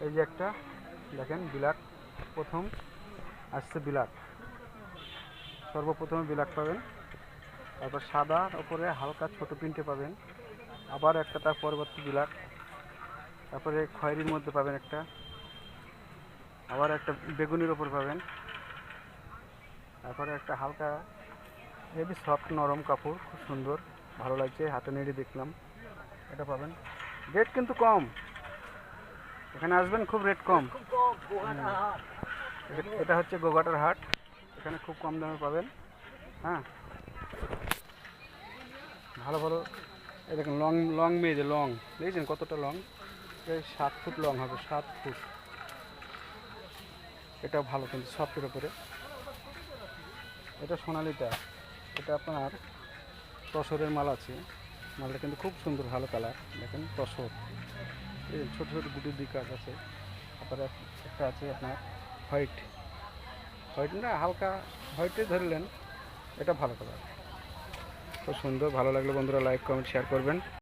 এই যে একটা দেখেন বিলাক, প্রথম আসছে বিলাক, সর্বপ্রথমে বিলাক পাবেন। তারপর সাদার ওপরে হালকা ছোট প্রিন্টে পাবেন, আবার একটা তার পরবর্তী বিলাক, তারপরে খয়েরির মধ্যে পাবেন একটা, আবার একটা বেগুনির ওপর পাবেন, তারপরে একটা হালকা হেভি সফট নরম কাপড়, খুব সুন্দর, ভালো লাগছে, হাতে নেড়ে দেখলাম, এটা পাবেন। রেট কিন্তু কম, এখানে আসবেন খুব রেট কম। এটা হচ্ছে গোঘাটার হাট, এখানে খুব কম দামে পাবেন। হ্যাঁ, ভালো ভালো। এই দেখুন লং লং মেয়ে, লং দেখেছেন কতটা লং, এই 7 ফুট লং হবে, 7 ফুট। এটাও ভালো কিন্তু সফটের উপরে। এটা সোনালিটা, এটা আপনার তসরের মাল আছে, মালটা কিন্তু খুব সুন্দর, ভালো কালার, দেখেন তসর, এই ছোটো ছোটো গুটির দিকে কাজ আছে। তারপরে একটা আছে আপনার হোয়াইট, হোয়াইট না হালকা হোয়াইটে ধরলেন, এটা ভালো কালার, খুব সুন্দর। ভালো লাগলে বন্ধুরা লাইক কমেন্ট শেয়ার করবেন।